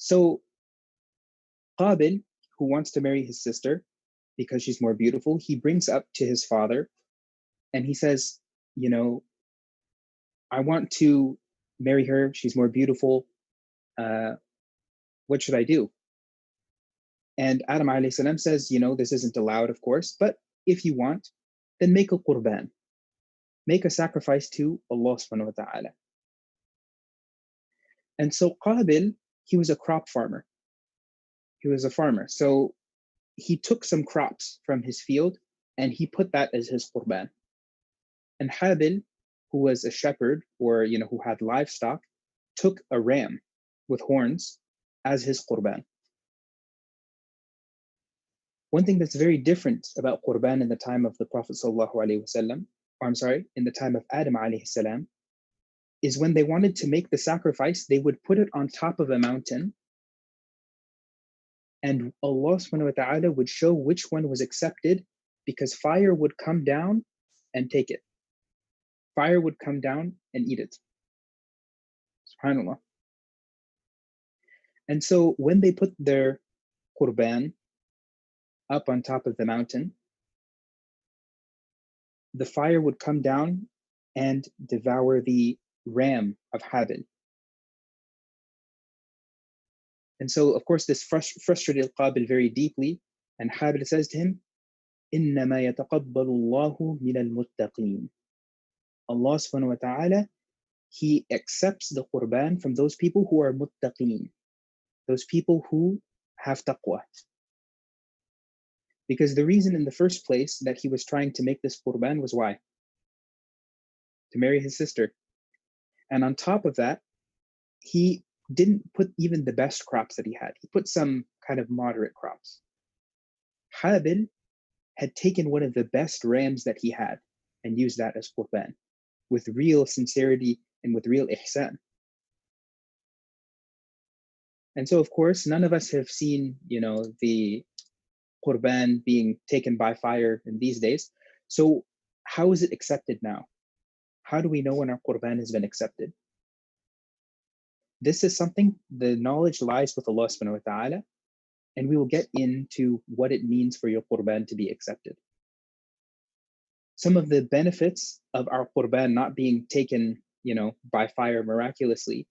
So Qabil, who wants to marry his sister because she's more beautiful, he brings up to his father and he says, you know, I want to marry her. She's more beautiful. Uh, what should I do? And Adam alayhi salam says, this isn't allowed, of course, but if you want, then make a qurban, make a sacrifice to Allah subhanahu wa ta'ala. And so Qabil, he was a crop farmer. He was a farmer. So he took some crops from his field and he put that as his qurban. And Habil, who was a shepherd or who had livestock, took a ram with horns as his qurban. One thing that's very different about qurban in the time of the Prophet sallallahu alaihi wasallam, or I'm sorry, in the time of Adam alayhi salam, is when they wanted to make the sacrifice, they would put it on top of a mountain, and Allah subhanahu wa ta'ala would show which one was accepted, because fire would come down and take it. Fire would come down and eat it. SubhanAllah. And so when they put their qurban up on top of the mountain, the fire would come down and devour the ram of Habil. And so, of course, this frustrated Qabil very deeply, and Habil says to him, إِنَّمَا يَتَقَبَّلُ اللَّهُ مِنَ الْمُتَّقِينَ. Allah subhanahu wa ta'ala, He accepts the qurban from those people who are muttaqeen, those people who have taqwa. Because the reason in the first place that he was trying to make this qurban was why? To marry his sister. And on top of that, he didn't put even the best crops that he had. He put some kind of moderate crops. Habil had taken one of the best rams that he had and used that as qurban with real sincerity and with real ihsan. And so, of course, none of us have seen, the qurban being taken by fire in these days. So how is it accepted now? How do we know when our qurban has been accepted? This is something, the knowledge lies with Allah subhanahu wa ta'ala, and we will get into what it means for your qurban to be accepted. Some of the benefits of our qurban not being taken, by fire miraculously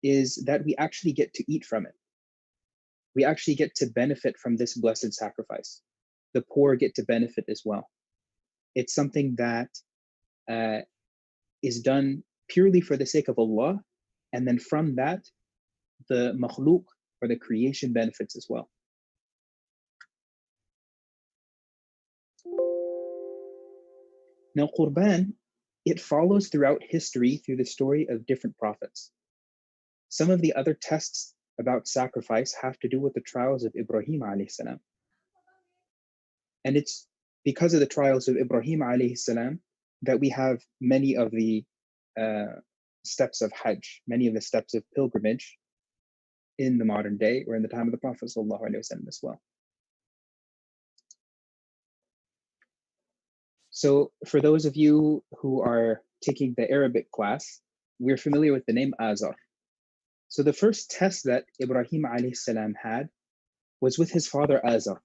is that we actually get to eat from it. We actually get to benefit from this blessed sacrifice. The poor get to benefit as well. It's something that is done purely for the sake of Allah, and then from that, the makhluk, or the creation, benefits as well. Now, qurban, it follows throughout history through the story of different prophets. Some of the other tests about sacrifice have to do with the trials of Ibrahim alayhi salam. And it's because of the trials of Ibrahim alayhi salam that we have many of the steps of Hajj, many of the steps of pilgrimage in the modern day, or in the time of the Prophet sallallahu alaihi wasallam as well. So for those of you who are taking the Arabic class, we're familiar with the name Azar. So the first test that Ibrahim alayhi salam had was with his father Azar.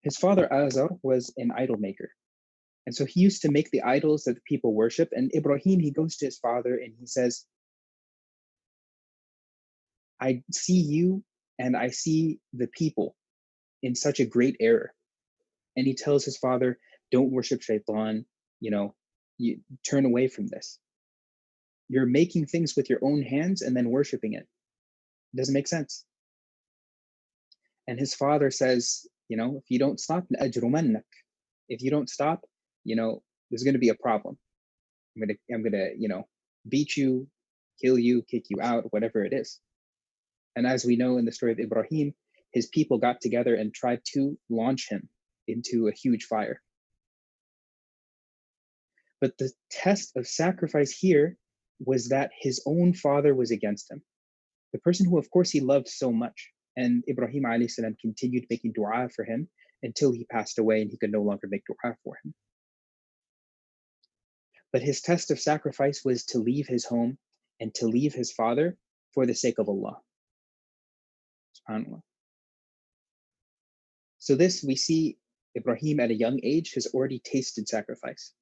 His father Azar was an idol maker. And so he used to make the idols that the people worship. And Ibrahim, he goes to his father and he says, I see you and I see the people in such a great error. And he tells his father, don't worship shaitan, you turn away from this. You're making things with your own hands and then worshiping it. It doesn't make sense. And his father says, if you don't stop, if you don't stop, there's going to be a problem. I'm gonna, beat you, kill you, kick you out, whatever it is. And as we know in the story of Ibrahim, his people got together and tried to launch him into a huge fire. But the test of sacrifice here was that his own father was against him. The person who, of course, he loved so much. And Ibrahim alayhi salam continued making dua for him until he passed away and he could no longer make dua for him. But his test of sacrifice was to leave his home and to leave his father for the sake of Allah. SubhanAllah. So this, we see Ibrahim at a young age has already tasted sacrifice.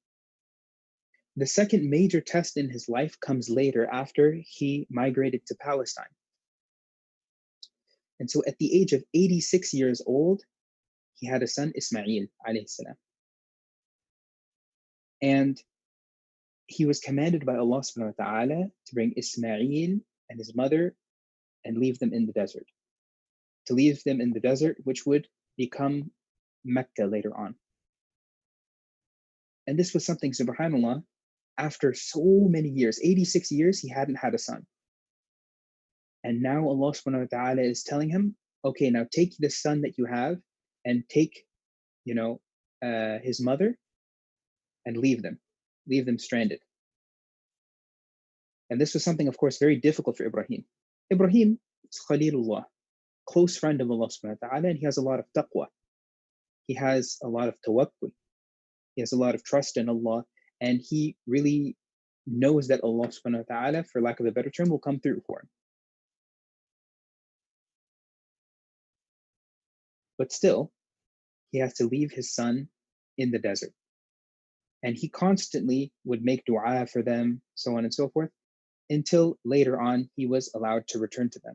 The second major test in his life comes later after he migrated to Palestine. And so at the age of 86 years old, he had a son, Ismail alayhi salam. And he was commanded by Allah subhanahu wa ta'ala to bring Ismail and his mother and leave them in the desert. To leave them in the desert, which would become Mecca later on. And this was something, subhanAllah, after so many years, 86 years, he hadn't had a son. And now Allah subhanahu wa ta'ala is telling him, okay, now take the son that you have and take, his mother and leave them stranded. And this was something, of course, very difficult for Ibrahim. Ibrahim is Khalilullah, close friend of Allah subhanahu wa ta'ala, and he has a lot of taqwa. He has a lot of tawakkul. He has a lot of trust in Allah, and he really knows that Allah subhanahu wa ta'ala, for lack of a better term, will come through for him. But still, he has to leave his son in the desert. And he constantly would make dua for them, so on and so forth, until later on he was allowed to return to them.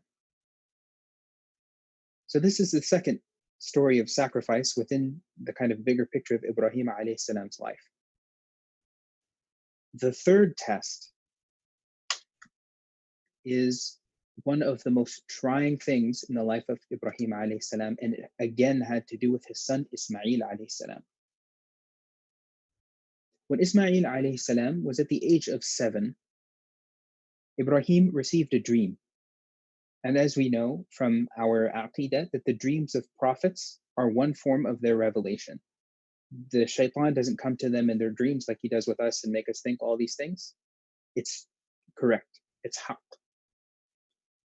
So this is the second story of sacrifice within the kind of bigger picture of Ibrahim alayhi salam's life. The third test is one of the most trying things in the life of Ibrahim alayhi salam, and it again had to do with his son Ismail alayhi salam. When Ismail alayhi salam was at the age of 7, Ibrahim received a dream. And as we know from our aqidah, that the dreams of prophets are one form of their revelation. The shaitan doesn't come to them in their dreams like he does with us and make us think all these things. It's correct. It's haqq.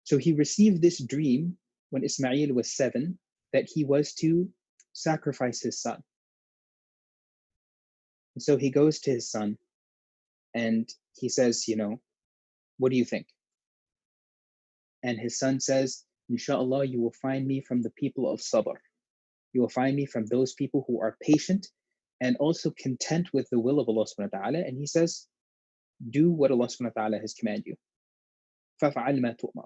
So he received this dream when Ismail was 7, that he was to sacrifice his son. And so he goes to his son and he says, what do you think? And his son says, Inshallah, you will find me from the people of sabr. You will find me from those people who are patient and also content with the will of Allah subhanahu wa ta'ala. And he says, do what Allah subhanahu wa ta'ala has commanded you. فَفَعَلْ مَا تُؤْمَرُ.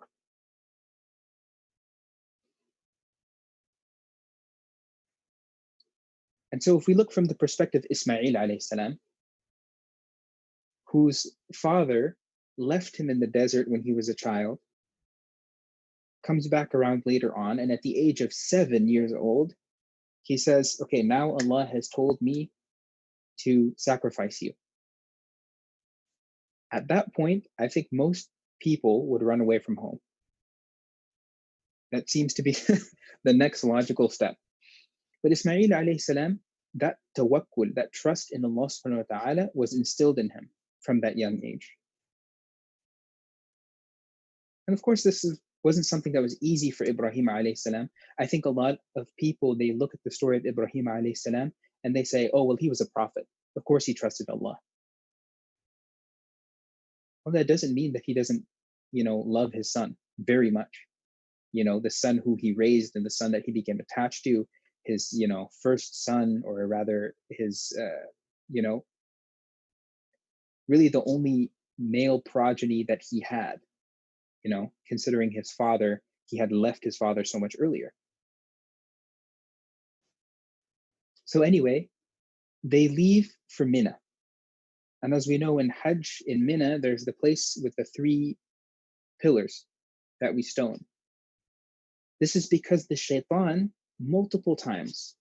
And so if we look from the perspective of Ismail alayhi salam, whose father left him in the desert when he was a child, comes back around later on, and at the age of 7 years old, he says, okay, now Allah has told me to sacrifice you. At that point, I think most people would run away from home. That seems to be the next logical step. But Ismail alayhi salam, that tawakkul, that trust in Allah subhanahu wa ta'ala was instilled in him from that young age. And of course, wasn't something that was easy for Ibrahim alayhi salam. I think a lot of people, they look at the story of Ibrahim alayhi salam and they say, oh, well, he was a prophet. Of course he trusted Allah. Well, that doesn't mean that he doesn't, love his son very much. The son who he raised and the son that he became attached to, his, first son, or rather his, really the only male progeny that he had, considering his father, he had left his father so much earlier. So anyway, they leave for Mina. And as we know in Hajj, in Mina, there's the place with the 3 pillars that we stone. This is because the shaitan multiple times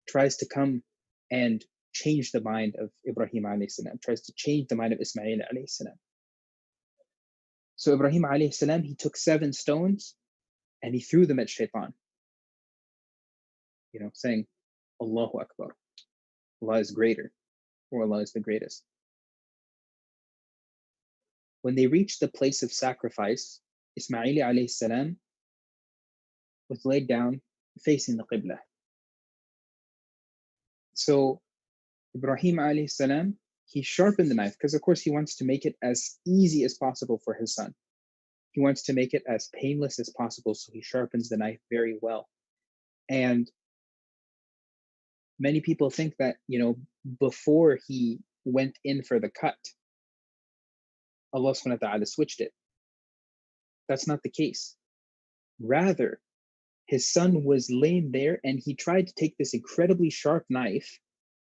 tries to come and change the mind of Ibrahim alayhi salam, tries to change the mind of Ismail alayhi salam. So Ibrahim alayhi salam, he took 7 stones and he threw them at shaitan, saying, Allahu Akbar, Allah is greater, or Allah is the greatest. When they reached the place of sacrifice, Ismail alayhi salam was laid down facing the Qibla. So Ibrahim alayhi salam, he sharpened the knife because of course he wants to make it as easy as possible for his son. He wants to make it as painless as possible, so he sharpens the knife very well. And many people think that, before he went in for the cut, Allah subhanahu wa ta'ala switched it. That's not the case. Rather, his son was laying there and he tried to take this incredibly sharp knife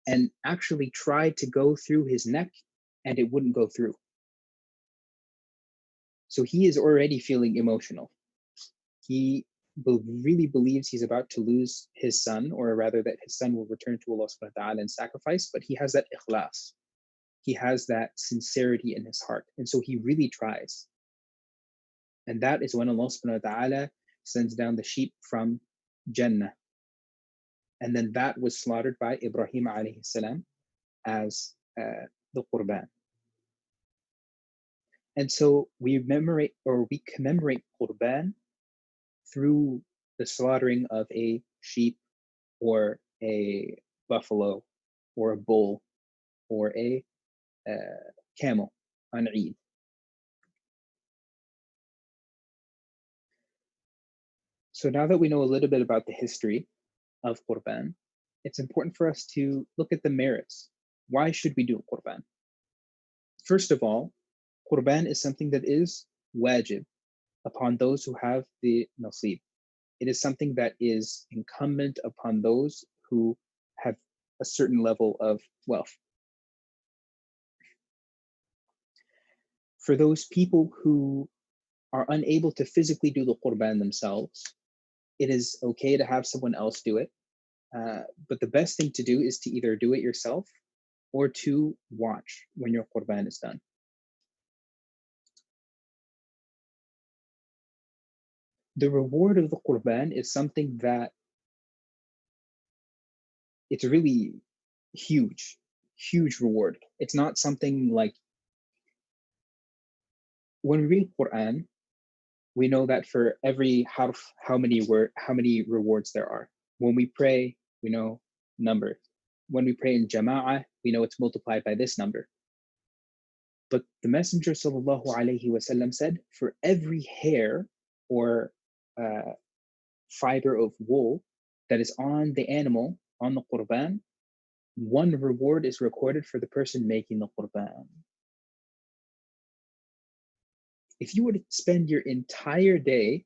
and actually tried to go through his neck, and it wouldn't go through. So he is already feeling emotional. He really believes he's about to lose his son, or rather that his son will return to Allah subhanahu wa ta'ala and sacrifice, but he has that ikhlas. He has that sincerity in his heart. And so he really tries. And that is when Allah subhanahu wa ta'ala sends down the sheep from Jannah. And then that was slaughtered by Ibrahim alayhi salam as the qurban. And so we commemorate qurban through the slaughtering of a sheep or a buffalo or a bull or a camel on Eid. So now that we know a little bit about the history of qurban, it's important for us to look at the merits. Why should we do qurban? First of all, qurban is something that is wajib upon those who have the nasib. It is something that is incumbent upon those who have a certain level of wealth. For those people who are unable to physically do the qurban themselves, it is okay to have someone else do it. But the best thing to do is to either do it yourself or to watch when your qurban is done. The reward of the qurban is something that it's really huge, huge reward. It's not something like when we read Quran, we know that for every harf, how many rewards there are. When we pray, we know number. When we pray in jama'ah, we know it's multiplied by this number. But the Messenger sallallahu alaihi wasallam said, for every hair or fiber of wool that is on the animal, on the qurban, one reward is recorded for the person making the qurban. If you were to spend your entire day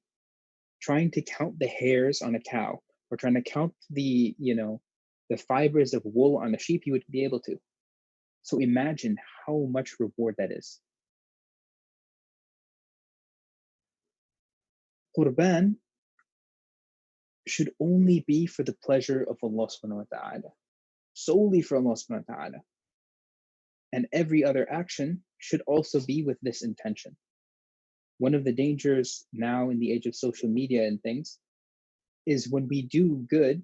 trying to count the hairs on a cow or trying to count the fibers of wool on a sheep, you would be able to. So imagine how much reward that is. Qurban should only be for the pleasure of Allah subhanahu wa ta'ala, solely for Allah subhanahu wa ta'ala. And every other action should also be with this intention. One of the dangers now in the age of social media and things is when we do good,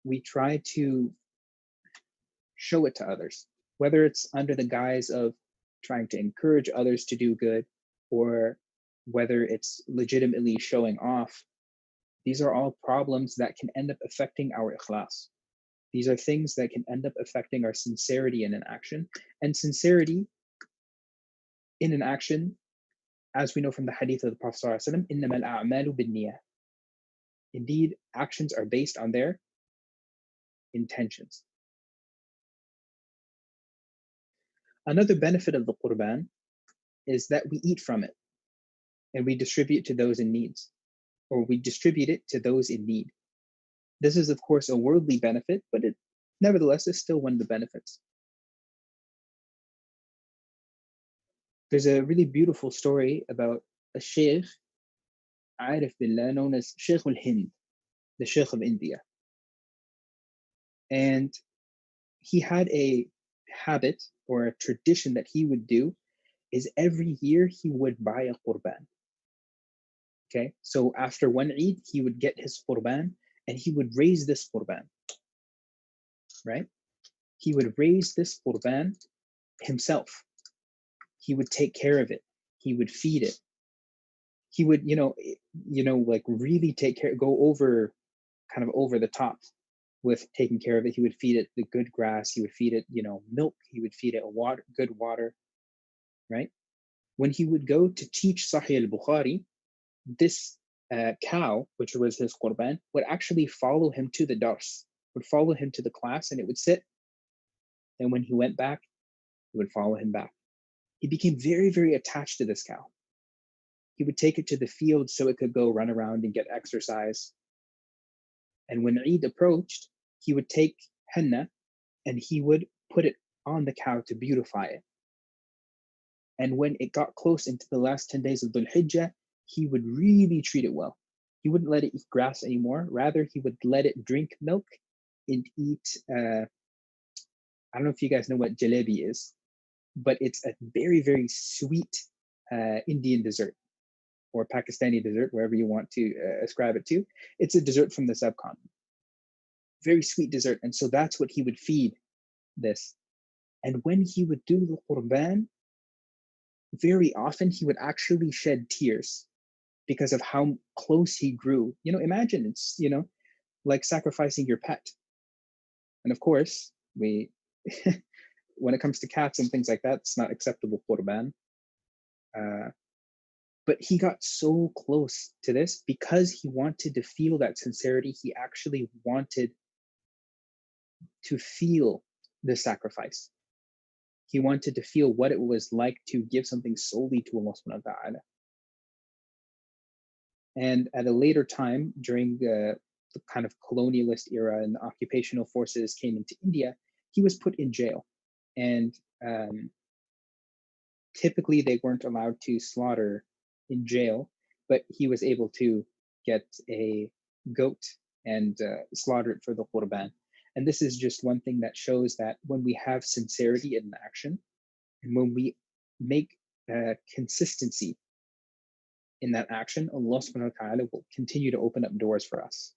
we try to show it to others, whether it's under the guise of trying to encourage others to do good or whether it's legitimately showing off. These are all problems that can end up affecting our ikhlas. These are things that can end up affecting our sincerity in an action. And sincerity in an action, as we know from the hadith of the Prophet ﷺ, إِنَّمَا الْأَعْمَالُ بِالنِّيَّةِ. Indeed, actions are based on their intentions. Another benefit of the qurban is that we eat from it and we distribute to those in needs, or we distribute it to those in need. This is, of course, a worldly benefit, but it nevertheless is still one of the benefits. There's a really beautiful story about a sheikh, Arif Billah, known as Sheikh al-Hind, the Sheikh of India. And he had a habit or a tradition that he would do is every year he would buy a qurban. Okay, so after one Eid, he would get his qurban and he would raise this qurban, right? He would raise this qurban himself. He would take care of it. He would feed it. He would, like really take care, go over, kind of over the top with taking care of it. He would feed it the good grass. He would feed it, milk. He would feed it good water, right? When he would go to teach Sahih al-Bukhari, this cow, which was his qurban, would actually follow him to the dars, would follow him to the class, and it would sit. And when he went back, it would follow him back. He became very, very attached to this cow. He would take it to the field so it could go run around and get exercise. And when Eid approached, he would take henna and he would put it on the cow to beautify it. And when it got close into the last 10 days of Dhul Hijjah, he would really treat it well. He wouldn't let it eat grass anymore. Rather, he would let it drink milk and eat, I don't know if you guys know what jalebi is, but it's a very, very sweet Indian dessert or Pakistani dessert, wherever you want to ascribe it to. It's a dessert from the subcontinent. Very sweet dessert. And so that's what he would feed this. And when he would do the qurban, very often he would actually shed tears because of how close he grew. Imagine it's, like sacrificing your pet. And of course, we, when it comes to cats and things like that, it's not acceptable qurban. But he got so close to this because he wanted to feel that sincerity. He actually wanted to feel the sacrifice. He wanted to feel what it was like to give something solely to Allah subhanahu wa ta'ala. And at a later time, during the kind of colonialist era and the occupational forces came into India, he was put in jail. And typically they weren't allowed to slaughter in jail, but he was able to get a goat and slaughter it for the qurban. And this is just one thing that shows that when we have sincerity in action, and when we make consistency in that action, Allah subhanahu wa ta'ala will continue to open up doors for us.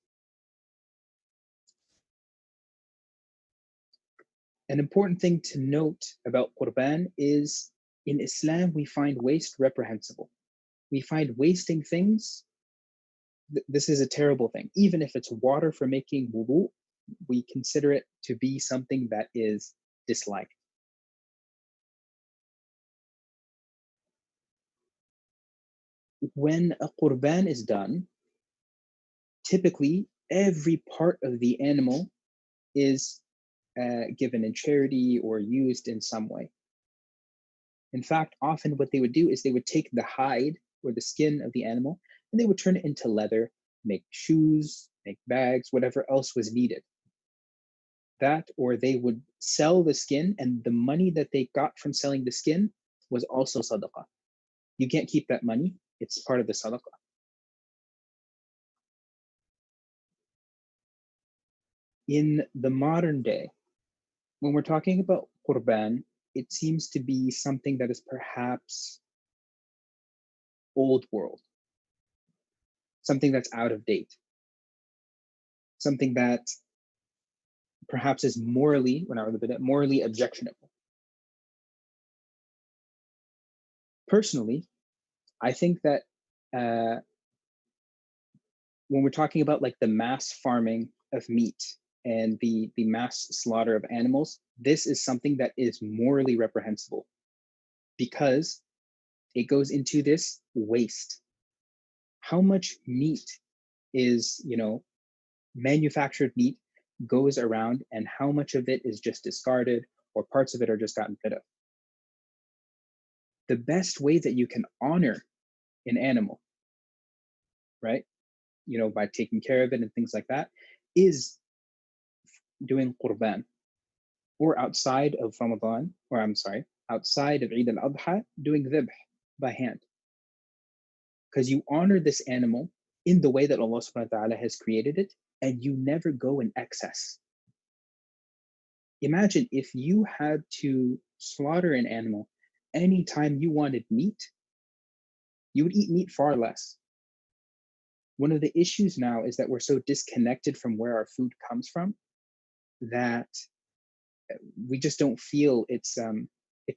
An important thing to note about qurban is in Islam, we find waste reprehensible. We find wasting things, this is a terrible thing. Even if it's water for making wudu, we consider it to be something that is disliked. When a qurban is done, typically every part of the animal is given in charity or used in some way. In fact, often what they would do is they would take the hide or the skin of the animal and they would turn it into leather, make shoes, make bags, whatever else was needed. That, or they would sell the skin, and the money that they got from selling the skin was also sadaqah. You can't keep that money, it's part of the sadaqah. In the modern day, when we're talking about qurban, it seems to be something that is perhaps old world, something that's out of date, something that perhaps is morally, morally objectionable. Personally, I think that when we're talking about like the mass farming of meat and the mass slaughter of animals, this is something that is morally reprehensible because it goes into this waste. How much meat is, manufactured meat goes around, and how much of it is just discarded or parts of it are just gotten rid of? The best way that you can honor an animal, right? By taking care of it and things like that, is doing qurban, or outside of Ramadan, or I'm sorry, outside of Eid al-Adha, doing dhibh by hand. Because you honor this animal in the way that Allah subhanahu wa ta'ala has created it, and you never go in excess. Imagine if you had to slaughter an animal anytime you wanted meat, you would eat meat far less. One of the issues now is that we're so disconnected from where our food comes from that we just don't feel its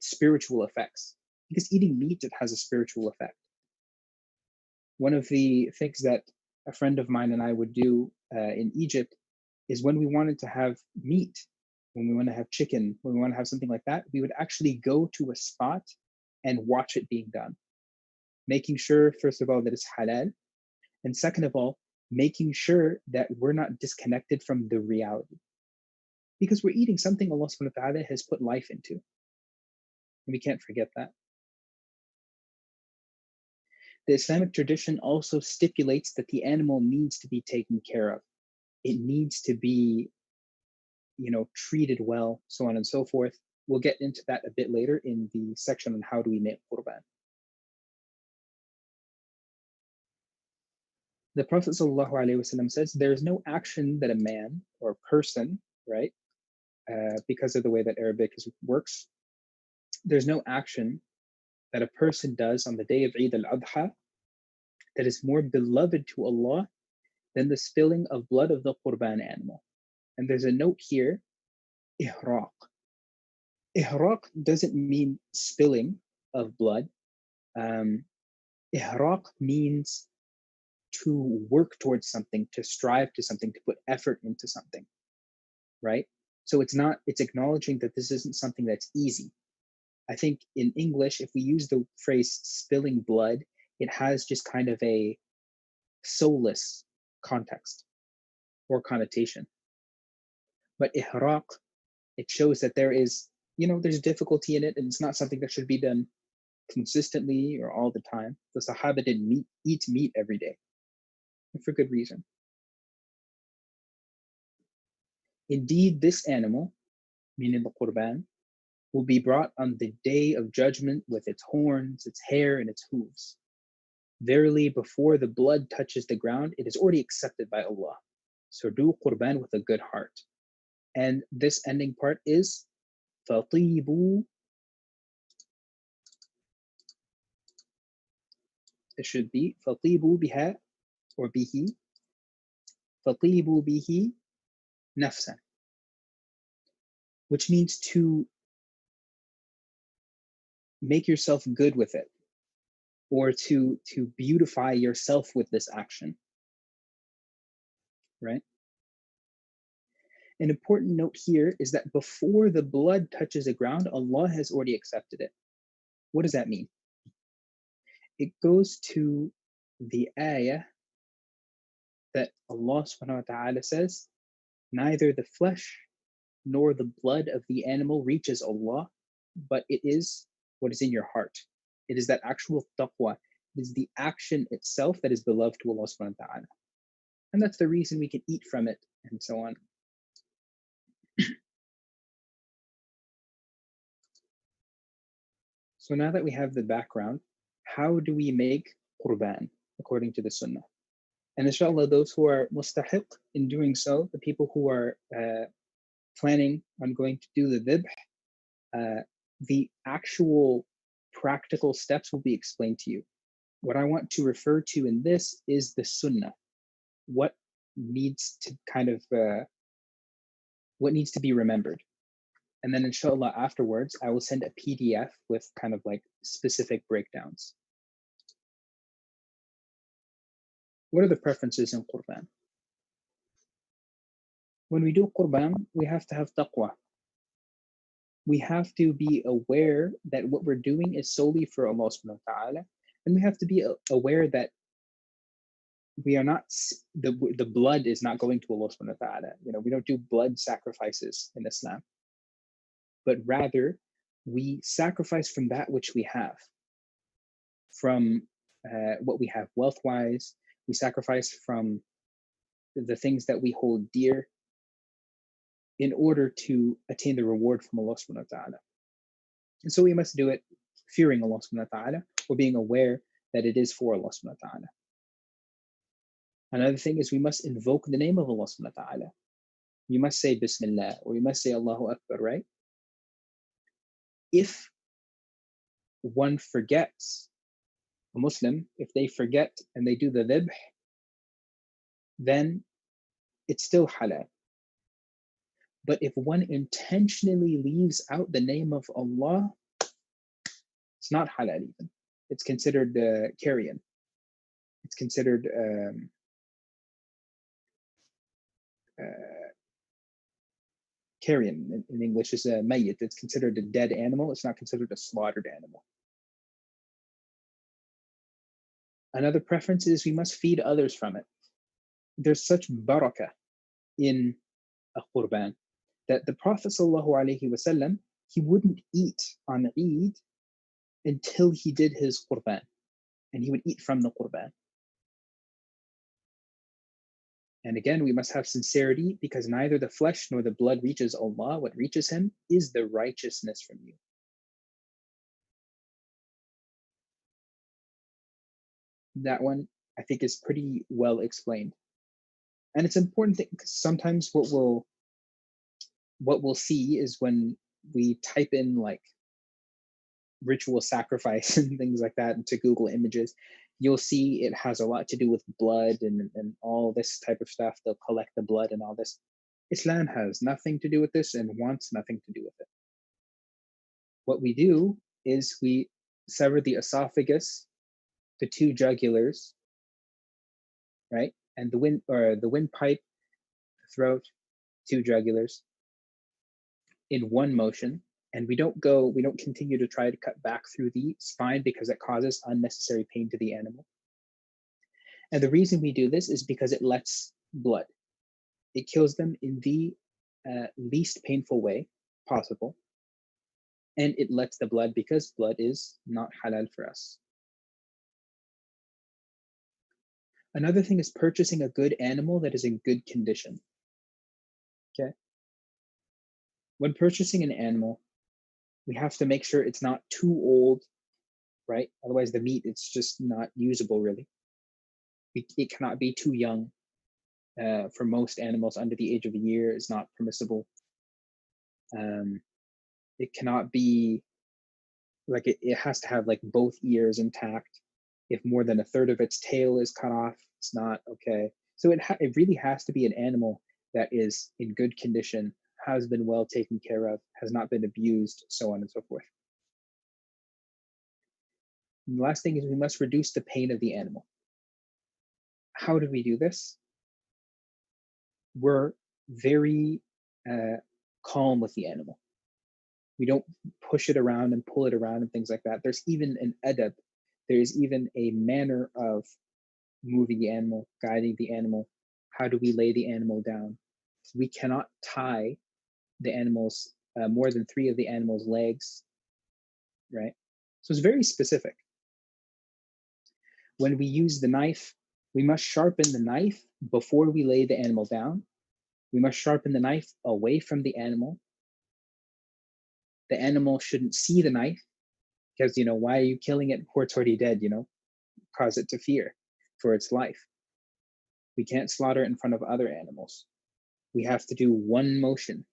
spiritual effects. Because eating meat, it has a spiritual effect. One of the things that a friend of mine and I would do in Egypt is when we wanted to have meat, when we want to have chicken, when we want to have something like that, we would actually go to a spot and watch it being done. Making sure, first of all, that it's halal. And second of all, making sure that we're not disconnected from the reality. Because we're eating something Allah subhanahu wa ta'ala has put life into. And we can't forget that. The Islamic tradition also stipulates that the animal needs to be taken care of. It needs to be, treated well, so on and so forth. We'll get into that a bit later in the section on how do we make qurban. The Prophet ﷺ says there is no action that a man or person, right, because of the way that Arabic works, there's no action that a person does on the day of Eid al-Adha that is more beloved to Allah than the spilling of blood of the qurban animal. And there's a note here, ihraq. Ihraq doesn't mean spilling of blood. Ihraq means to work towards something, to strive to something, to put effort into something, right? So it's acknowledging that this isn't something that's easy. I think in English, if we use the phrase spilling blood, it has just kind of a soulless context or connotation. But ihraq, it shows that there's difficulty in it, and it's not something that should be done consistently or all the time. The Sahaba didn't eat meat every day, and for good reason. Indeed, this animal, meaning the qurban, will be brought on the day of judgment with its horns, its hair, and its hooves. Verily, before the blood touches the ground, it is already accepted by Allah. So do qurban with a good heart. And this ending part is فَطِيبُوا. It should be فَطِيبُوا بِهَا or bihi. فَطِيبُوا bihi nafsan, which means to make yourself good with it, or to beautify yourself with this action, right? An important note here is that before the blood touches the ground, Allah has already accepted it. What does that mean? It goes to the ayah that Allah subhanahu wa ta'ala says, neither the flesh nor the blood of the animal reaches Allah, but it is what is in your heart. It is that actual taqwa. It is the action itself that is beloved to Allah subhanahu wa ta'ala. And that's the reason we can eat from it and so on. So now that we have the background, how do we make qurban according to the sunnah? And inshallah, those who are mustahiq in doing so, the people who are planning on going to do the dhibh, the actual practical steps will be explained to you. What I want to refer to in this is the sunnah. What needs to what needs to be remembered. And then inshallah afterwards, I will send a PDF with kind of like specific breakdowns. What are the preferences in qurban? When we do qurban, we have to have taqwa. We have to be aware that what we're doing is solely for Allah subhanahu wa ta'ala. And we have to be aware that we are not, the blood is not going to Allah subhanahu wa ta'ala. We don't do blood sacrifices in Islam. But rather, we sacrifice from that which we have, from what we have wealth-wise. We sacrifice from the things that we hold dear in order to attain the reward from Allah subhanahu wa ta'ala. And so we must do it fearing Allah subhanahu wa ta'ala, or being aware that it is for Allah subhanahu wa ta'ala. Another thing is we must invoke the name of Allah subhanahu wa ta'ala. You must say Bismillah, or you must say Allahu Akbar, right? If one forgets, a Muslim, if they forget and they do the dhibh, then it's still halal. But if one intentionally leaves out the name of Allah, it's not halal even. It's considered carrion. It's considered carrion in English is a mayyit. It's considered a dead animal. It's not considered a slaughtered animal. Another preference is we must feed others from it. There's such barakah in a qurban that the Prophet ﷺ, he wouldn't eat on Eid until he did his qurban, and he would eat from the qurban. And again, we must have sincerity, because neither the flesh nor the blood reaches Allah. What reaches him is the righteousness from you. That one, I think, is pretty well explained. And it's important that, because sometimes what we'll see is when we type in like ritual sacrifice and things like that into Google Images, you'll see it has a lot to do with blood and all this type of stuff. They'll collect the blood and all this. Islam has nothing to do with this and wants nothing to do with it. What we do is we sever the esophagus, the two jugulars, right? And the windpipe, the throat, two jugulars in one motion. And we don't continue to try to cut back through the spine, because it causes unnecessary pain to the animal. And the reason we do this is because it lets blood. It kills them in the least painful way possible. And it lets the blood, because blood is not halal for us. Another thing is purchasing a good animal that is in good condition. Okay. When purchasing an animal, we have to make sure it's not too old, right? Otherwise, the meat, it's just not usable, really. It cannot be too young. For most animals under the age of a year is not permissible. It cannot be like it has to have like both ears intact. If more than a third of its tail is cut off, it's not okay. So it really has to be an animal that is in good condition, has been well taken care of, has not been abused, so on and so forth. And the last thing is we must reduce the pain of the animal. How do we do this? We're very calm with the animal. We don't push it around and pull it around and things like that. There's even an adab. There's even a manner of moving the animal, guiding the animal. How do we lay the animal down? We cannot tie the animal's more than 3 of the animal's legs, right? So it's very specific. When we use the knife, we must sharpen the knife before we lay the animal down. We must sharpen the knife away from the animal. The animal shouldn't see the knife, because, why are you killing it? Poor, it's already dead, cause it to fear for its life. We can't slaughter it in front of other animals. We have to do one motion,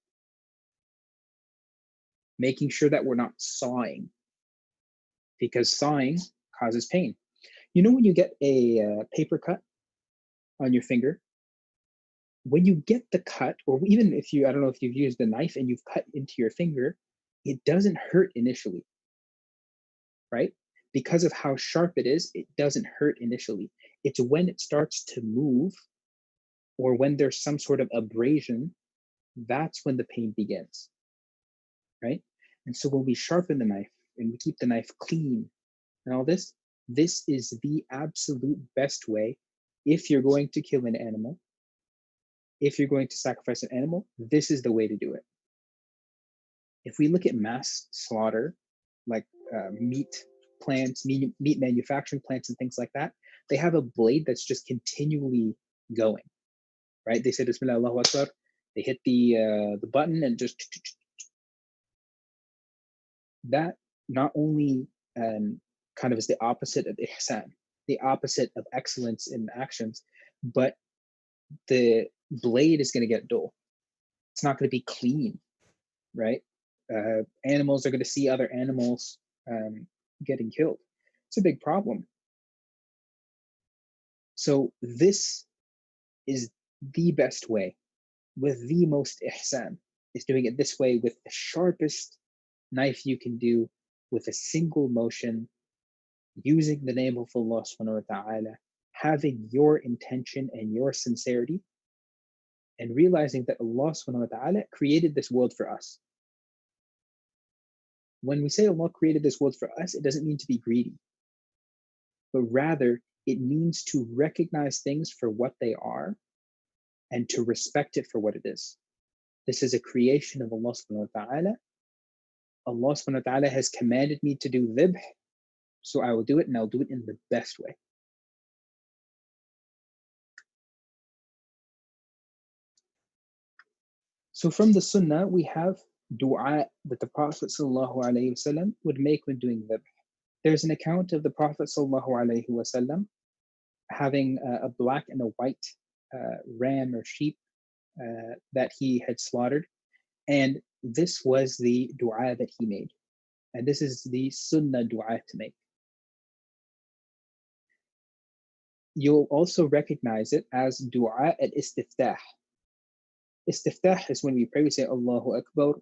making sure that we're not sawing, because sawing causes pain. When you get a paper cut on your finger, when you get the cut, or even if I don't know if you've used the knife and you've cut into your finger, it doesn't hurt initially, right? Because of how sharp it is, it doesn't hurt initially. It's when it starts to move, or when there's some sort of abrasion, that's when the pain begins, right? And so when we sharpen the knife and we keep the knife clean and all this is the absolute best way. If you're going to kill an animal, if you're going to sacrifice an animal, this is the way to do it. If we look at mass slaughter, like meat plants, meat manufacturing plants and things like that, they have a blade that's just continually going, right? They say Bismillah, Allahu Akbar. They hit the button and just that not only kind of is the opposite of ihsan, the opposite of excellence in actions, but the blade is going to get dull. It's not going to be clean, right? Animals are going to see other animals getting killed. It's a big problem. So this is the best way, with the most ihsan, is doing it this way with the sharpest knife you can do, with a single motion, using the name of Allah subhanahu wa ta'ala, having your intention and your sincerity, and realizing that Allah subhanahu wa ta'ala created this world for us. When we say Allah created this world for us, it doesn't mean to be greedy, but rather It means to recognize things for what they are and to respect it for what it is. This is a creation of Allah subhanahu wa ta'ala. Allah subhanahu wa ta'ala has commanded me to do dhibh, so I will do it, and I'll do it in the best way. So from the Sunnah, we have dua that the Prophet ﷺ would make when doing dhibh. There's an account of the Prophet ﷺ having a black and a white ram or sheep that he had slaughtered. And this was the dua that he made. And this is the Sunnah dua to make. You'll also recognize it as dua al-istiftah. Istiftah is when we pray, we say Allahu Akbar.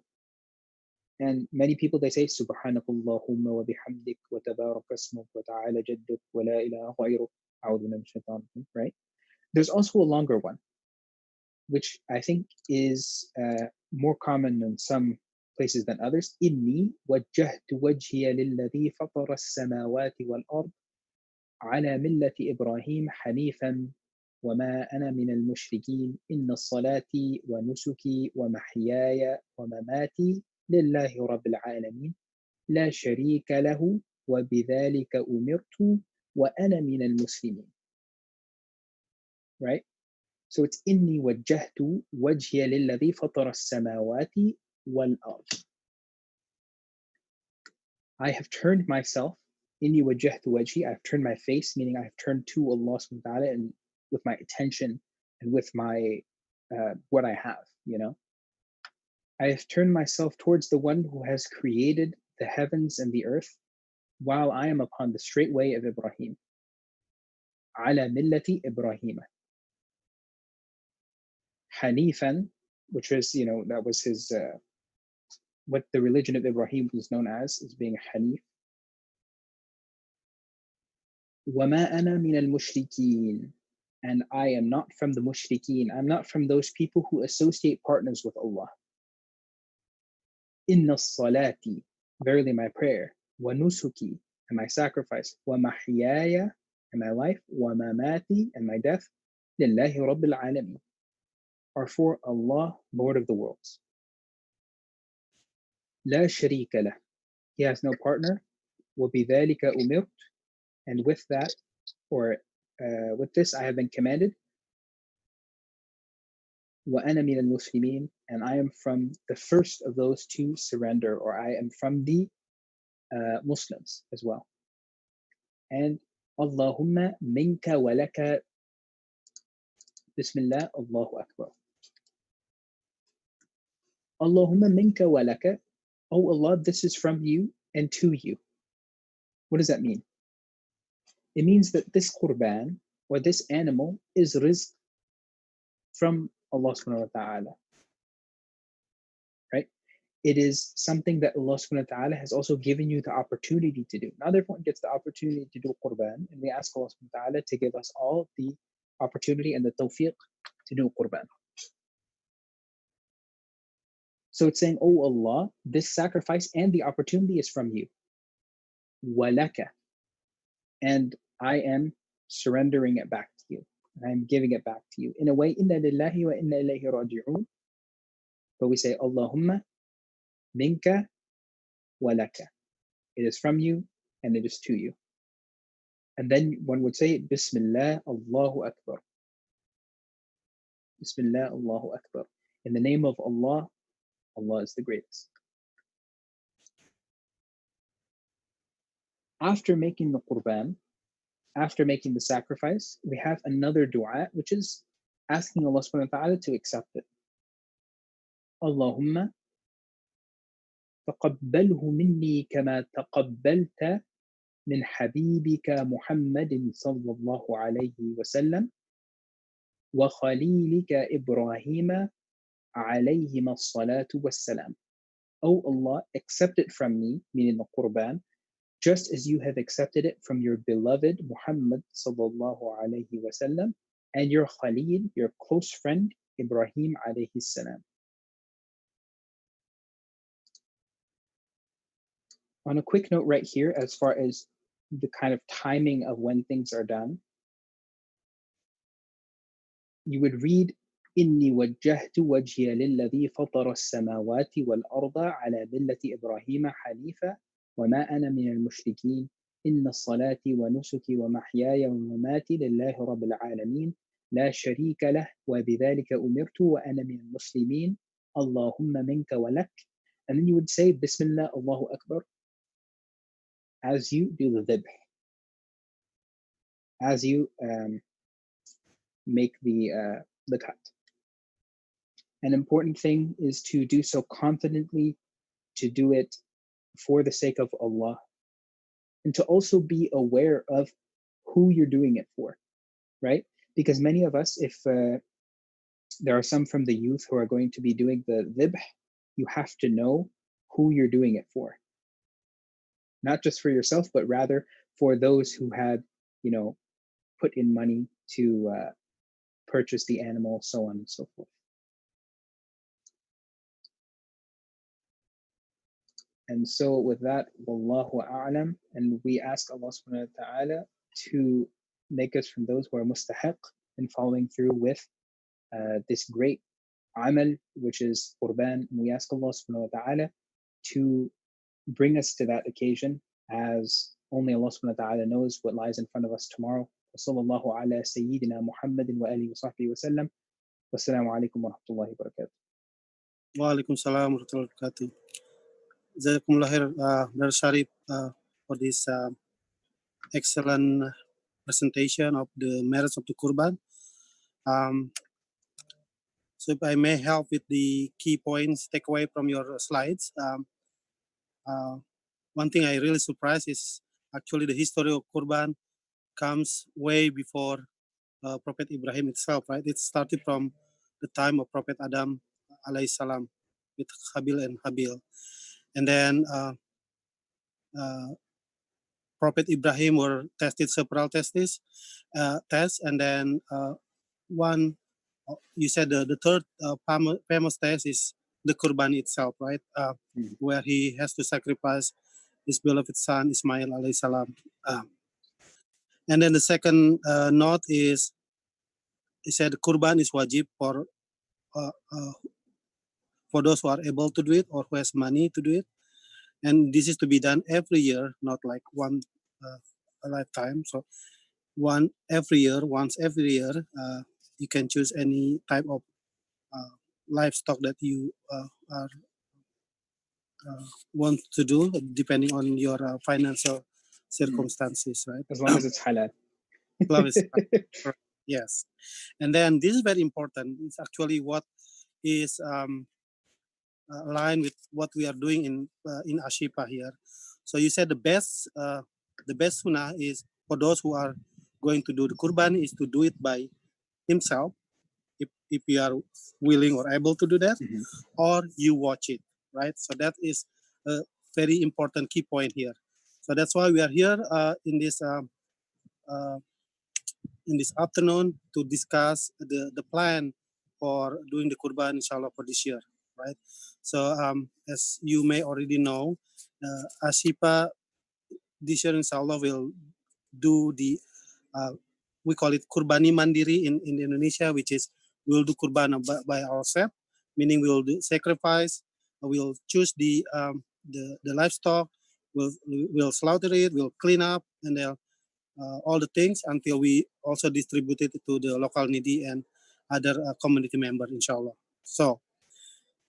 And many people, they say Subhanakallahumma wa bihamdik wa tabarak asmuk wa ta'ala jadduk wa la ilaha ghayruk. A'udhu billahi minash shaitanir rajim, right? There's also a longer one, which I think is more common in some places than others. Inni wajjahtu wajhiya lilladhi fatara as-samawati wal ard ala millati Ibrahim hanifan وما أنا من المشركين إن صلاتي ونسكي ومحياي ومماتي لله رب العالمين لا شريك له وبذلك أمرت وأنا من المسلمين. Right? So it's إني وجهت وجهي للذي فطر السماوات والأرض. I have turned myself, إني وجهت وجهي, I've turned my face, meaning I've turned to Allah subhanahu wa ta'ala and with my attention and with my what I have, you know. I have turned myself towards the one who has created the heavens and the earth while I am upon the straight way of Ibrahim. على ملة إبراهيم. Hanifan, which was, you know, that was his, what the religion of Ibrahim was known as being Hanif. وما أنا من المشركين. And I am not from the mushrikeen. I'm not from those people who associate partners with Allah. Inna salati, verily my prayer, wa nusuki, and my sacrifice, wa mahyaya, and my life, wa mamati, and my death, lillahi rabbil alamin, are for Allah, Lord of the worlds. La sharika lah, he has no partner, wa bidhalika umirt, and with that, or with this I have been commanded, وَأَنَا مِنَ الْمُسْلِمِينَ, and I am from the first of those to surrender, or I am from the Muslims as well. And Allahumma minka wa laka, Bismillah, Allahu Akbar. Allahumma minka wa laka, oh Allah, this is from you and to you. What does that mean? It means that this qurban, or this animal, is rizq from Allah subhanahu wa ta'ala. Right? It is something that Allah subhanahu wa ta'ala has also given you the opportunity to do. Not everyone gets the opportunity to do qurban, and we ask Allah subhanahu wa ta'ala to give us all the opportunity and the tawfiq to do qurban. So it's saying, oh Allah, this sacrifice and the opportunity is from you. Walaka. And I am surrendering it back to you. I'm giving it back to you. In a way, inna lillahi wa inna ilayhi raji'un. But we say, Allahumma minka wa laka. It is from you and it is to you. And then one would say, Bismillah, Allahu Akbar. Bismillah, Allahu Akbar. In the name of Allah, Allah is the greatest. After making the qurban, after making the sacrifice, we have another dua, which is asking Allah subhanahu wa ta'ala to accept it. Allahumma taqabbalhu minni kama taqabbalta min habibika Muhammadin sallallahu alayhi wa sallam wa khalilika Ibrahim alayhim as-salatu was-salam. Oh Allah, accept it from me, meaning the qurban, just as you have accepted it from your beloved Muhammad sallallahu alayhi wa sallam and your Khalil, your close friend, Ibrahim alayhi salam. On a quick note right here, as far as the kind of timing of when things are done, you would read إني وجهت وجهي للذي فطر السماوات والأرض على ملة إبراهيم حنيفا وما أنا من المشركين إن صلاتي ونسكي ومحياي ومماتي لله رب العالمين لا شريك له وبذلك أمرت وأنا من المسلمين اللهم منك ولك. And then you would say Bismillah Allahu Akbar as you do the dhibh, as you make the cut. An important thing is to do so confidently, to do it for the sake of Allah, and to also be aware of who you're doing it for, right? Because many of us, if there are some from the youth who are going to be doing the dhibh, you have to know who you're doing it for. Not just for yourself, but rather for those who had, put in money to purchase the animal, so on and so forth. And so with that, Wallahu A'lam, and we ask Allah subhanahu wa ta'ala to make us from those who are mustahiq in following through with this great amal, which is qurban. And we ask Allah subhanahu wa ta'ala to bring us to that occasion, as only Allah subhanahu wa ta'ala knows what lies in front of us tomorrow. وصلى الله على سيدنا محمد وآله وصحبه وسلم. والسلام عليكم ورحمة الله وبركاته. وعليكم السلام ورحمة الله وبركاته. Jazakumullah khair, Brother Sharief, for this excellent presentation of the merits of the Qurban. So if I may help with the key points, take away from your slides. One thing I really surprised is actually the history of Qurban comes way before Prophet Ibrahim itself, right? It started from the time of Prophet Adam alayhi salam with Habil and Habil. And then Prophet Ibrahim were tested several tests, and then one, you said the third famous test is the Qurban itself, right? Where he has to sacrifice his beloved son Ismail alayhi salam. And then the second note is, he said Qurban is wajib for those who are able to do it or who has money to do it. And this is to be done every year, not like one a lifetime. So once every year, you can choose any type of livestock that you are want to do, depending on your financial circumstances, right? As long as it's halal. Yes. And then this is very important. It's actually what is aligned with what we are doing in Ashipa here. So you said the best sunnah is for those who are going to do the Qurban is to do it by himself, if you are willing or able to do that, or you watch it, right? So that is a very important key point here. So that's why we are here in this afternoon to discuss the plan for doing the Qurban, inshallah, for this year, right? So as you may already know, Ashipa this year, inshallah, will do the we call it Qurbani Mandiri in Indonesia, which is we'll do Qurban by ourselves, meaning we'll do sacrifice, we'll choose the livestock, we'll slaughter it, we'll clean up, and all the things until we also distribute it to the local needy and other community members, inshallah. So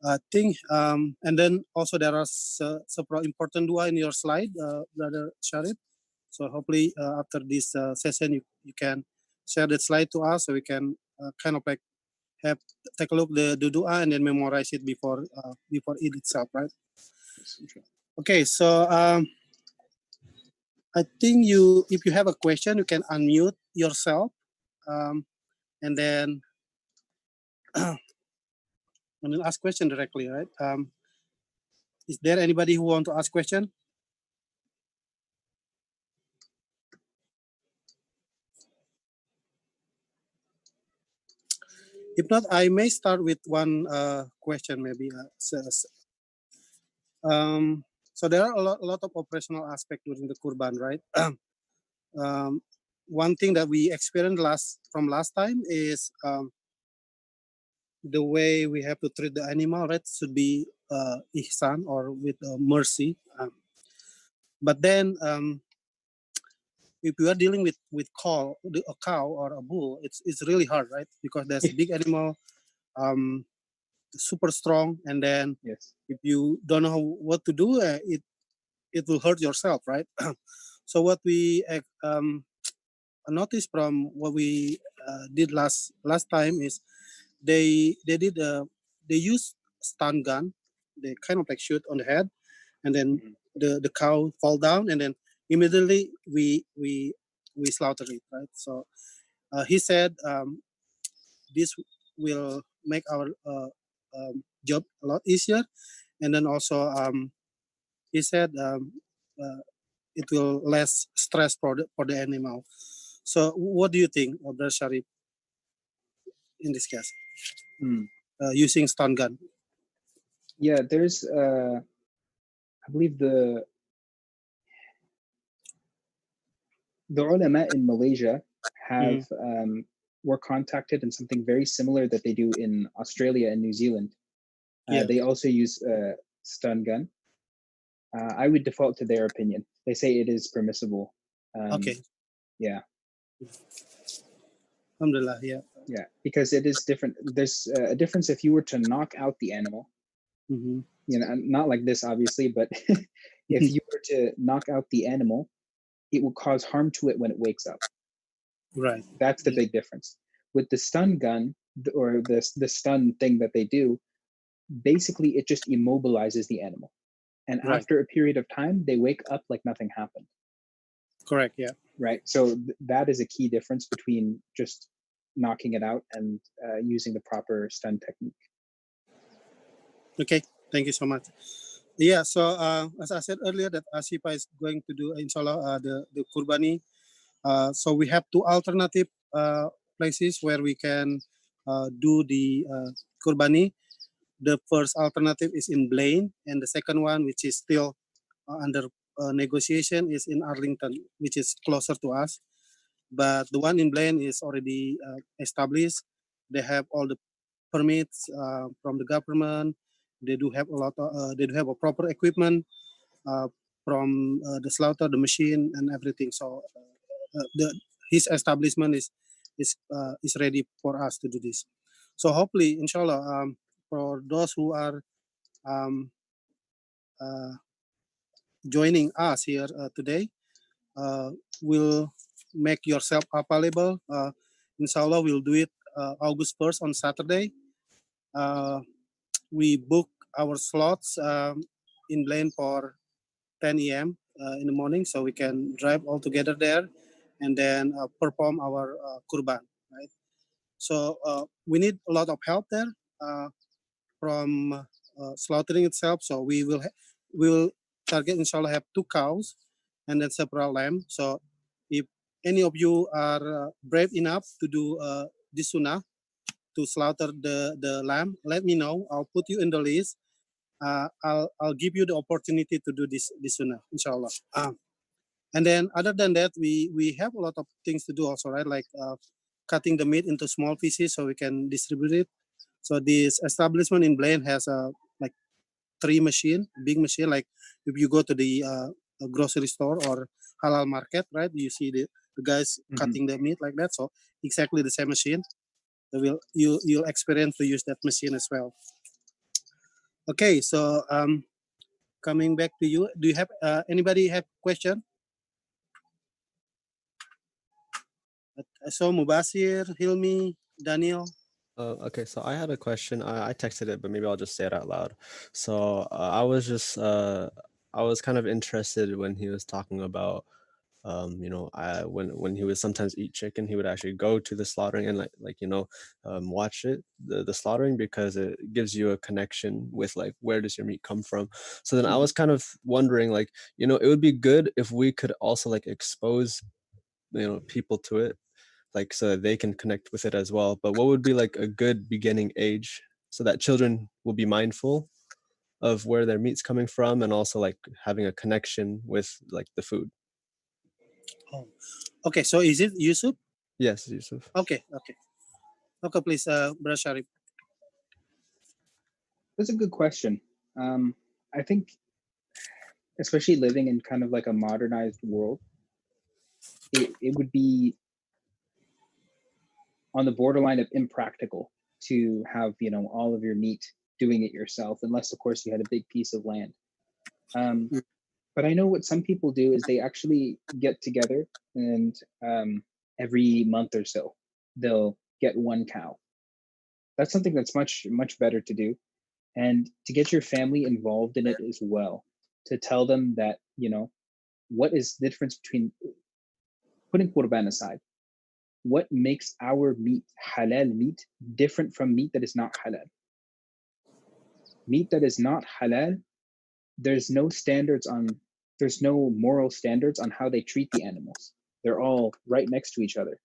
I think, and then also there are several important dua in your slide, Brother Sharief. So hopefully after this session, you can share that slide to us so we can kind of like take a look the dua and then memorize it before Eid itself, right? Okay, so I think if you have a question, you can unmute yourself, and then ask question directly, right? Is there anybody who want to ask question? If not, I may start with one question, maybe. So there are a lot of operational aspects during the Qurban, right? One thing that we experienced from last time is the way we have to treat the animal, right, should be ihsan or with mercy. But then if you are dealing with a cow or a bull, it's really hard, right? Because there's big animal, super strong, and then Yes. if you don't know what to do, it will hurt yourself, right? So what we noticed from what we did last time is they did they used stun gun. They kind of like shoot on the head, and then Mhm. the cow fall down, and then immediately we slaughter it, right? So he said this will make our job a lot easier, and then also he said uh, it will less stress for the animal. So what do you think, Brother Sharif, in this case, Mm. using stun gun? Yeah, there's I believe the ulama in Malaysia have Mhm. were contacted in something very similar that they do in Australia and New Zealand. Yeah. They also use a stun gun. I would default to their opinion. They say it is permissible. Okay. Yeah, Alhamdulillah. Yeah. yeah, because it is different. There's a difference if you were to knock out the animal, Hmm. you know, not like this, obviously, but if you were to knock out the animal, it will cause harm to it when it wakes up. Right. That's the Yeah. big difference. With the stun gun or the stun thing that they do, basically it just immobilizes the animal. And Right. after a period of time, they wake up like nothing happened. Correct. Yeah. Right. So that is a key difference between just knocking it out and using the proper stun technique. Okay. Thank you so much. Yeah. So as I said earlier, that Asipa is going to do, inshallah, the kurbani. So we have two alternative places where we can do the kurbani. The first alternative is in Blaine, and the second one, which is still under negotiation, is in Arlington, which is closer to us. But the one in Blaine is already established. They have all the permits from the government. They do have a lot. They do have a proper equipment uh, from the slaughter, the machine, and everything. So his establishment is ready for us to do this. So hopefully, inshallah, for those who are um, uh, joining us here today, uh, will make yourself available. Inshallah, we'll do it August 1st on Saturday. Uh, we book our slots in Blaine for 10 a.m. In the morning, so we can drive all together there and then perform our kurban. Right. So we need a lot of help there from slaughtering itself. So we will target, inshallah, have 2 cows and then several lamb. So if any of you are brave enough to do this sunnah, to slaughter the lamb, let me know. I'll put you in the list. I'll give you the opportunity to do this sunnah, inshallah. And then other than that, we have a lot of things to do also, right? Like cutting the meat into small pieces so we can distribute it. So this establishment in Blaine has like 3 machine, big machine. Like if you go to the grocery store or halal market, right? You see the guys Mhm. cutting the meat like that. So exactly the same machine. So you'll experience to use that machine as well. Okay, so coming back to you, do you have anybody have question? So Mubasir, Hilmi, Daniel. Okay, so I had a question. I texted it, but maybe I'll just say it out loud. So I was kind of interested when he was talking about, when he would sometimes eat chicken, he would actually go to the slaughtering and watch the slaughtering, because it gives you a connection with like, where does your meat come from. So then I was kind of wondering, like, it would be good if we could also like expose people to it, like, so that they can connect with it as well. But what would be like a good beginning age so that children will be mindful of where their meat's coming from, and also like having a connection with like the food? Oh, okay. So is it Yusuf? Yes, Yusuf. Okay, okay. Okay, please, Brother Sharif. That's a good question. I think, especially living in kind of like a modernized world, it would be on the borderline of impractical to have, you know, all of your meat doing it yourself, unless of course you had a big piece of land. Um, Mm. but I know what some people do is they actually get together and every month or so they'll get one cow. That's something that's much better to do, and to get your family involved in it as well, to tell them that, you know, what is the difference between putting qurban aside, what makes our meat, halal meat, different from meat that is not halal. Meat that is not halal, there's no standards on, there's no moral standards on how they treat the animals. They're all right next to each other.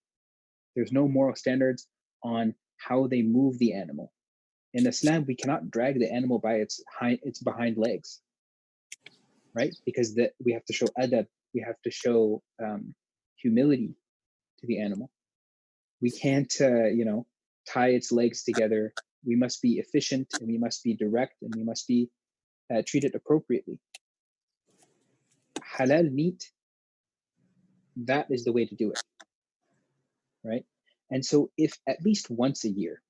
There's no moral standards on how they move the animal. In Islam, we cannot drag the animal by its behind legs, right? Because we have to show adab, we have to show humility to the animal. We can't, you know, tie its legs together. We must be efficient, and we must be direct, and we must be treated appropriately. Halal meat, that is the way to do it, right? And so, if at least once a year,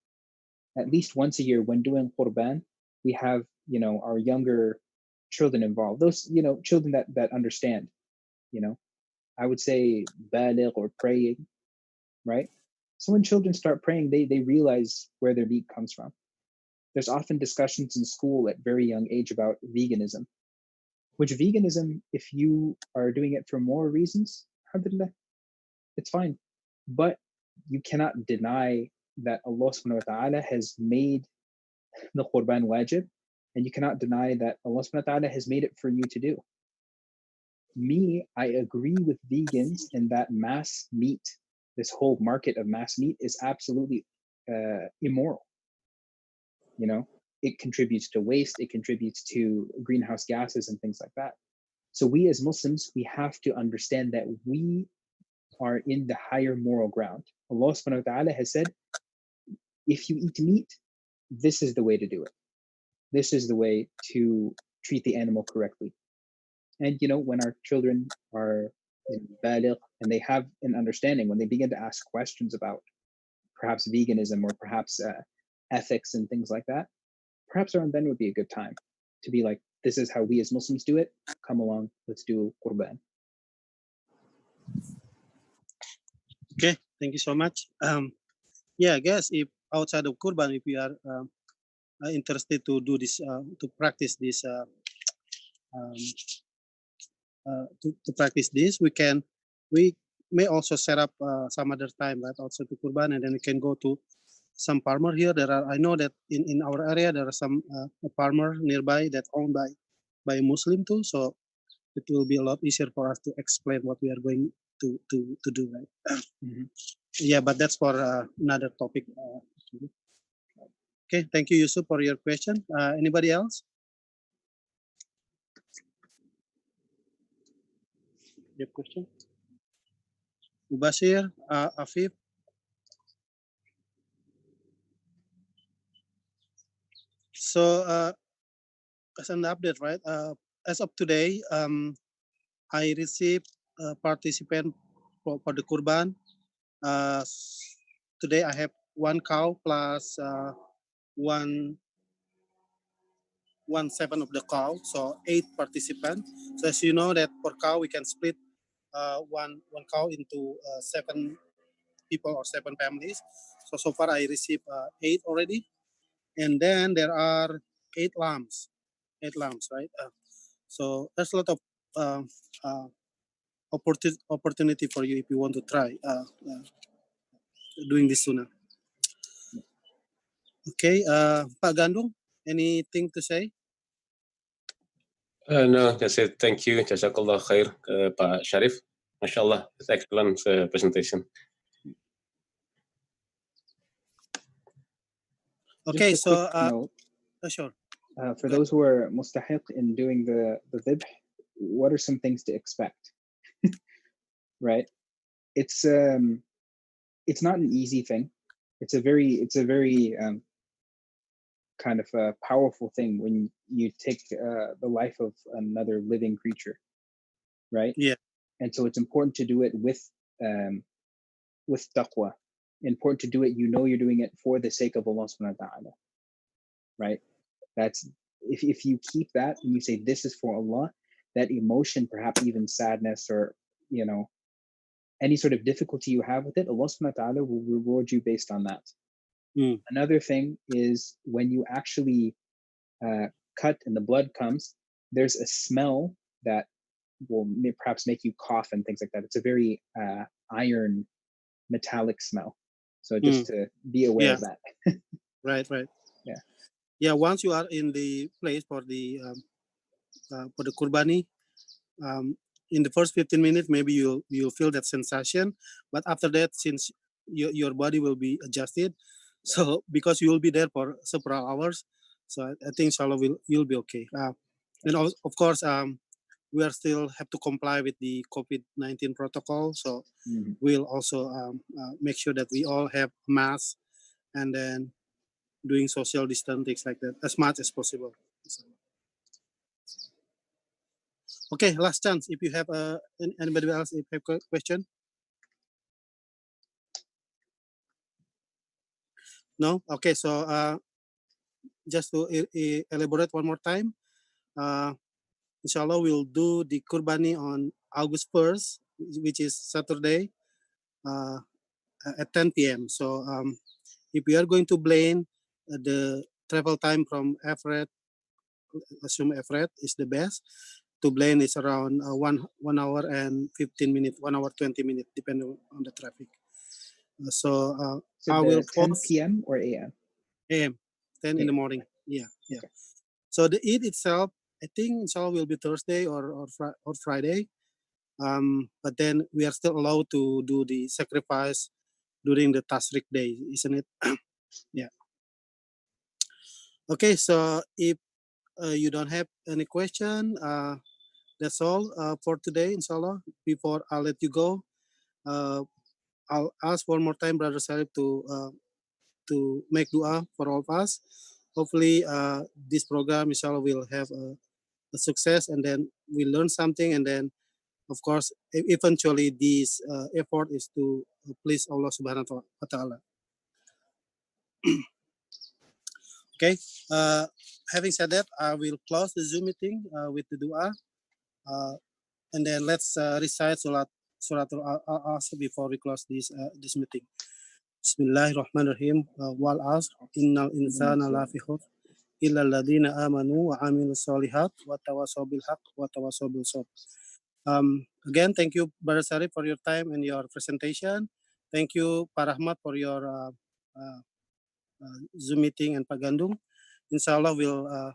when doing qurban, we have, you know, our younger children involved. Those, you know, children that understand. You know, I would say baligh or praying, right? So when children start praying, they realize where their meat comes from. There's often discussions in school at very young age about veganism, which veganism, if you are doing it for more reasons, alhamdulillah, it's fine. But you cannot deny that Allah subhanahu wa ta'ala has made the Qurban wajib, and you cannot deny that Allah subhanahu wa ta'ala has made it for you to do. Me, I agree with vegans in that mass meat, this whole market of mass meat, is absolutely immoral. You know, it contributes to waste, it contributes to greenhouse gases and things like that. So we as Muslims, we have to understand that we are in the higher moral ground. Allah subhanahu wa ta'ala has said, if you eat meat, this is the way to do it. This is the way to treat the animal correctly. And you know, when our children are baligh and they have an understanding, when they begin to ask questions about perhaps veganism or perhaps ethics and things like that, perhaps around then would be a good time to be like, this is how we as Muslims do it. Come along, let's do qurban. Okay, thank you so much. Yeah, I guess if outside of Kurban, if we are interested to do this, to practice this, to practice this, we may also set up some other time, right, also to Kurban, and then we can go to some farmer here. I know that in our area there are some a farmer nearby that's owned by a Muslim too, so it will be a lot easier for us to explain what we are going to do, right? Yeah, but that's for another topic. Okay, thank you, Yusuf, for your question. Anybody else? Your question? Mubashir, Afif? So, as an update, right? As of today, I received participant for the Kurban. Today I have one cow plus one seven of the cow, so 8 participants. So as you know that for cow we can split one cow into 7 people or 7 families. So far I received 8 already, and then there are 8 lambs, right? So there's a lot of uh, uh, opportunity for you if you want to try doing this sooner. Okay, Pak Gandung, anything to say? No, that's it. Thank you. Jazakallah khair, Pak Sharief. MashaAllah, it's excellent presentation. Okay, Just a so quick note, sure. For those who are mustahiq in doing the dhibh, what are some things to expect? Right? It's not an easy thing. It's a very kind of a powerful thing when you take the life of another living creature, right? Yeah. And so it's important to do it with taqwa. Important to do it, you're doing it for the sake of Allah subhanahu wa ta'ala, right? That's if you keep that and you say this is for Allah, that emotion, perhaps even sadness or any sort of difficulty you have with it, Allah subhanahu wa ta'ala will reward you based on that. Another thing is when you actually cut and the blood comes, there's a smell that will perhaps make you cough and things like that. It's a very iron metallic smell. So just to be aware of that. Right. Yeah. Yeah. Once you are in the place for the kurbani, in the first 15 minutes, maybe you'll feel that sensation, but after that, since your body will be adjusted, so because you will be there for several hours, so I think inshallah you'll be okay. And of course, we are still have to comply with the COVID-19 protocol, so we'll also make sure that we all have masks and then doing social distance, things like that, as much as possible. Okay, last chance. If you have anybody else, if you have a question. No? Okay, so just to elaborate one more time, inshallah we'll do the kurbani on August 1st, which is Saturday, at 10 p.m. So if we are going to Blaine, the travel time from Everett, assume Everett is the best, to Blaine is around 1 hour and 15 minutes, 1 hour 20 minutes, depending on the traffic. So I will 10 p.m. or a.m. a.m. 10 in the morning. Yeah. Okay. So the Eid itself, I think inshallah will be Thursday or Friday. But then we are still allowed to do the sacrifice during the Tashrik day, isn't it? Yeah. Okay, so if you don't have any question, that's all for today, inshallah. Before I let you go, I'll ask one more time, Brother Salif, to make dua for all of us. Hopefully, this program, inshallah, will have a success, and then we learn something, and then, of course, eventually, this effort is to please Allah Subhanahu wa Taala. Okay. Having said that, I will close the Zoom meeting with the dua, and then let's recite Surat Al-Asr before we close this meeting. Bismillahirrahmanirrahim. Wal asr innal insana lafi khusr illa alladhina amanu wa amilus solihat wa tawasaw bil haqq wa tawasaw bil sabr. Again, thank you, Brother Sarif, for your time and your presentation. Thank you, Pak Rahmat, for your Zoom meeting and Pak Gandung. Inshallah, we'll